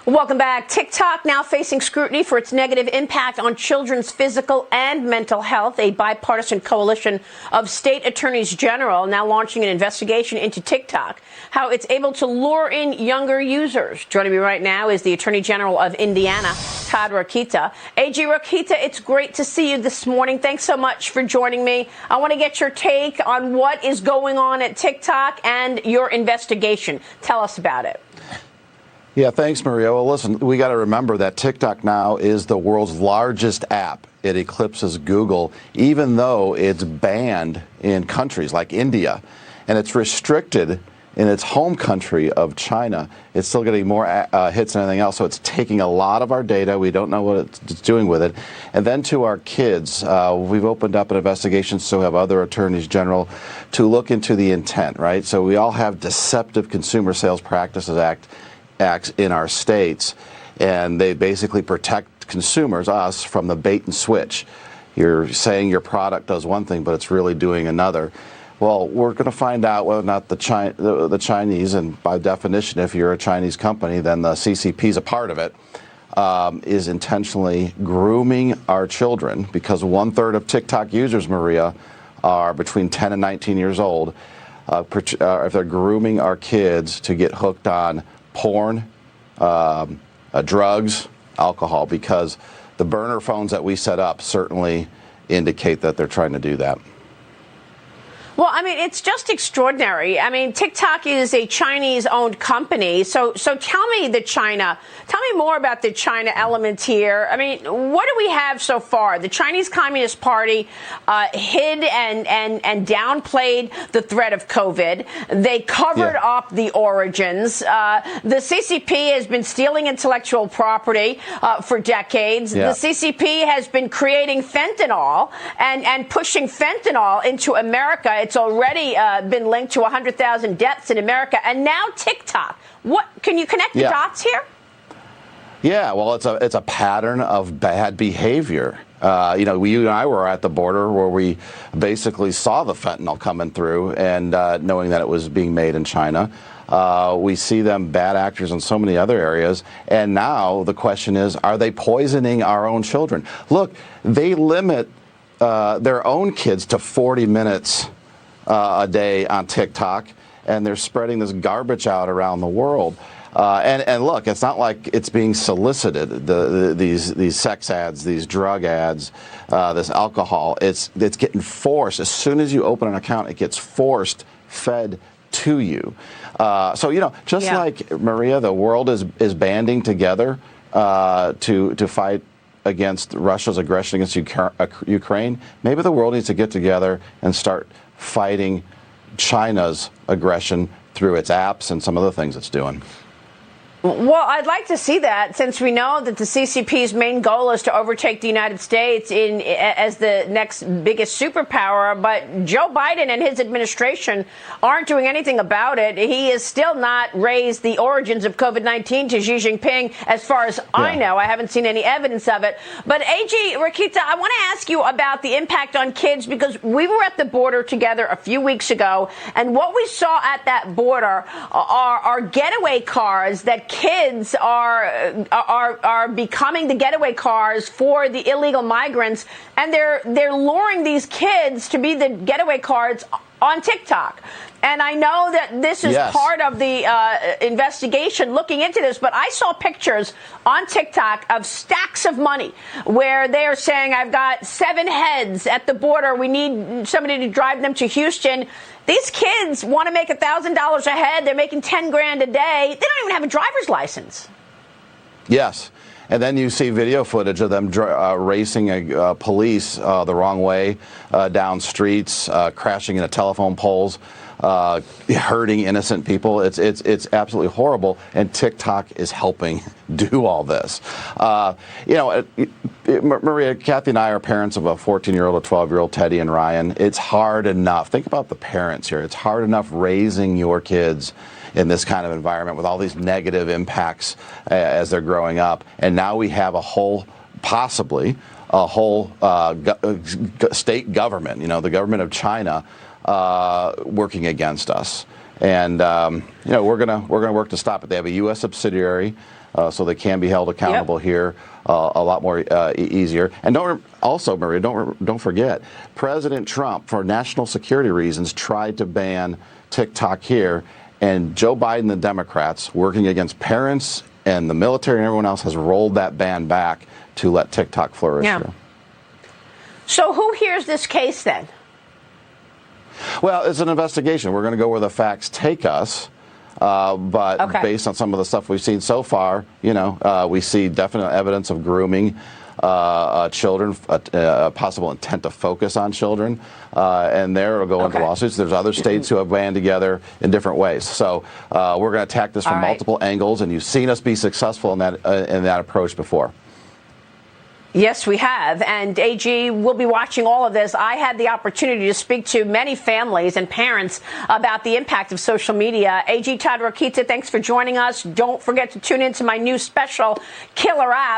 Welcome back. TikTok now facing scrutiny for its negative impact on children's physical and mental health. A bipartisan coalition of state attorneys general now launching an investigation into TikTok, how it's able to lure in younger users. Joining me right now is the Attorney General of Indiana, Todd Rokita. AG Rokita, it's great to see you this morning. Thanks so much for joining me. I want to get your take on what is going on at TikTok and your investigation. Tell us about it. Yeah, thanks, Maria. Well, listen, we got to remember that TikTok now is the world's largest app. It eclipses Google, even though it's banned in countries like India, and it's restricted in its home country of China. It's still getting more hits than anything else, so it's taking a lot of our data. We don't know what it's doing with it. And then to our kids, we've opened up an investigation, so have other attorneys general, to look into the intent, right? So we all have Deceptive Consumer Sales Practices Acts in our states, and they basically protect consumers, us, from the bait and switch. You're saying your product does one thing, but it's really doing another. Well, we're going to find out whether or not the Chinese, and by definition, if you're a Chinese company, then the CCP is a part of it, is intentionally grooming our children, because 1/3 of TikTok users, Maria, are between 10 and 19 years old. If they're grooming our kids to get hooked on porn, drugs, alcohol, because the burner phones that we set up certainly indicate that they're trying to do that. Well, I mean, it's just extraordinary. I mean, TikTok is a Chinese-owned company. So tell me more about the China element here. I mean, what do we have so far? The Chinese Communist Party hid and downplayed the threat of COVID. They covered up the origins. The CCP has been stealing intellectual property for decades. The CCP has been creating fentanyl and pushing fentanyl into America. It's already been linked to 100,000 deaths in America, and now TikTok. What can you connect the dots here? Yeah, well, it's a pattern of bad behavior. You and I were at the border where we basically saw the fentanyl coming through, and knowing that it was being made in China. We see them bad actors in so many other areas, and now the question is, are they poisoning our own children? Look, they limit their own kids to 40 minutes a day on TikTok, and they're spreading this garbage out around the world. And look, it's not like it's being solicited. These sex ads, these drug ads, this alcohol. It's getting forced. As soon as you open an account, it gets fed to you. So just like Maria, the world is banding together to fight against Russia's aggression against Ukraine. Maybe the world needs to get together and start fighting China's aggression through its apps and some other things it's doing. Well, I'd like to see that, since we know that the CCP's main goal is to overtake the United States as the next biggest superpower. But Joe Biden and his administration aren't doing anything about it. He has still not raised the origins of COVID-19 to Xi Jinping, as far as I know. I haven't seen any evidence of it. But AG Rokita, I want to ask you about the impact on kids, because we were at the border together a few weeks ago, and what we saw at that border are getaway cars that kids are becoming the getaway cars for the illegal migrants, and they're luring these kids to be the getaway cars on TikTok. And I know that this is part of the investigation looking into this, but I saw pictures on TikTok of stacks of money where they are saying, I've got 7 heads at the border. We need somebody to drive them to Houston. These kids want to make $1,000 a head. They're making 10 grand a day. They don't even have a driver's license. Yes. And then you see video footage of them racing police the wrong way down streets, crashing into telephone poles, hurting innocent people. It's absolutely horrible, and TikTok is helping do all this. Maria, Kathy and I are parents of a 14-year-old, a 12-year-old, Teddy and Ryan. It's hard enough. Think about the parents here. It's hard enough raising your kids in this kind of environment with all these negative impacts as they're growing up. And now we have possibly a whole state government, the government of China, working against us. And we're gonna work to stop it. They have a U.S. subsidiary, so they can be held accountable here a lot more easier. And Maria, don't forget, President Trump, for national security reasons, tried to ban TikTok here, and Joe Biden, the Democrats, working against parents and the military and everyone else, has rolled that ban back to let TikTok flourish here. So who hears this case then? Well, it's an investigation. We're going to go where the facts take us. But based on some of the stuff we've seen so far, we see definite evidence of grooming children, possible intent to focus on children, and there will go into lawsuits. There's other states who have band together in different ways. So we're going to attack this from multiple angles, and you've seen us be successful in that approach before. Yes, we have. And AG, we'll be watching all of this. I had the opportunity to speak to many families and parents about the impact of social media. AG Todd Rokita, thanks for joining us. Don't forget to tune into my new special killer app.